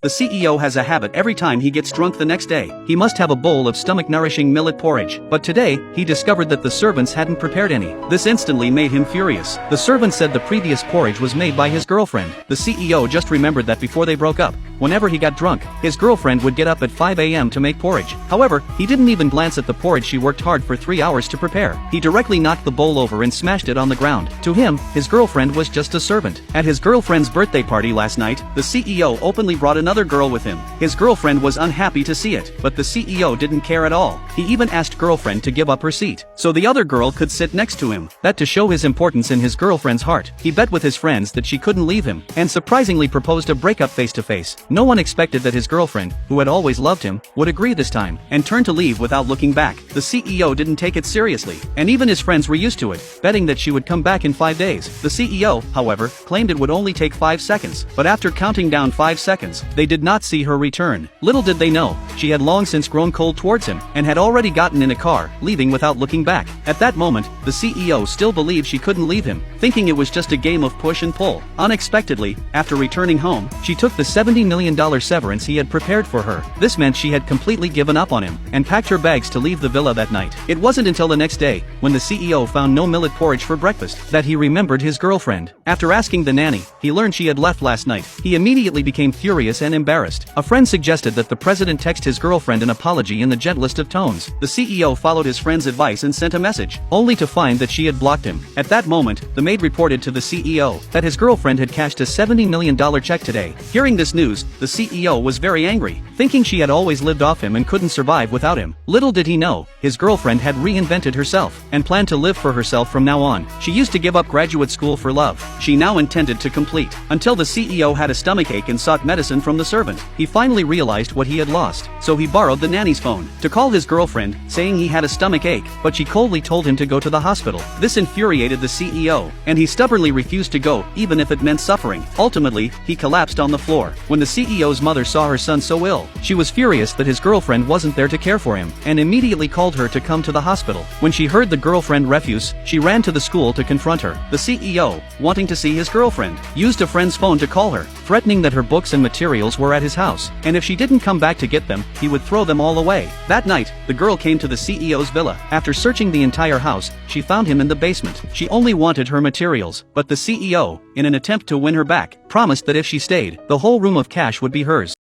The CEO has a habit every time he gets drunk the next day. He must have a bowl of stomach-nourishing millet porridge. But today, he discovered that the servants hadn't prepared any. This instantly made him furious. The servant said the previous porridge was made by his girlfriend. The CEO just remembered that before they broke up, whenever he got drunk, his girlfriend would get up at 5 a.m. to make porridge. However, he didn't even glance at the porridge she worked hard for 3 hours to prepare. He directly knocked the bowl over and smashed it on the ground. To him, his girlfriend was just a servant. At his girlfriend's birthday party last night, the CEO openly brought another girl with him. His girlfriend was unhappy to see it, but the CEO didn't care at all. He even asked girlfriend to give up her seat, so the other girl could sit next to him. That to show his importance in his girlfriend's heart, he bet with his friends that she couldn't leave him, and surprisingly proposed a breakup face to face. No one expected that his girlfriend, who had always loved him, would agree this time, and turn to leave without looking back. The CEO didn't take it seriously, and even his friends were used to it, betting that she would come back in 5 days. The CEO, however, claimed it would only take 5 seconds, but after counting down 5 seconds, they did not see her return. Little did they know, she had long since grown cold towards him, and had already gotten in a car, leaving without looking back. At that moment, the CEO still believed she couldn't leave him, thinking it was just a game of push and pull. Unexpectedly, after returning home, she took the $70 million severance he had prepared for her. This meant she had completely given up on him, and packed her bags to leave the villa that night. It wasn't until the next day, when the CEO found no millet porridge for breakfast, that he remembered his girlfriend. After asking the nanny, he learned she had left last night. He immediately became furious and embarrassed. A friend suggested that the president text his girlfriend an apology in the gentlest of tones. The CEO followed his friend's advice and sent a message, only to find that she had blocked him. At that moment, the maid reported to the CEO that his girlfriend had cashed a $70 million check today. Hearing this news, the CEO was very angry, thinking she had always lived off him and couldn't survive without him. Little did he know, his girlfriend had reinvented herself, and planned to live for herself from now on. She used to give up graduate school for love. She now intended to complete, until the CEO had a stomachache and sought medicine from the servant. He finally realized what he had lost, so he borrowed the nanny's phone to call his girlfriend, saying he had a stomach ache, but she coldly told him to go to the hospital. This infuriated the CEO, and he stubbornly refused to go, even if it meant suffering. Ultimately, he collapsed on the floor. When the CEO's mother saw her son so ill, she was furious that his girlfriend wasn't there to care for him, and immediately called her to come to the hospital. When she heard the girlfriend refuse, she ran to the school to confront her. The CEO, wanting to see his girlfriend, used a friend's phone to call her, threatening that her books and materials were at his house, and if she didn't come back to get them, he would throw them all away. That night, the girl came to the CEO's villa. After searching the entire house, she found him in the basement. She only wanted her materials, but the CEO, in an attempt to win her back, promised that if she stayed, the whole room of cash would be hers.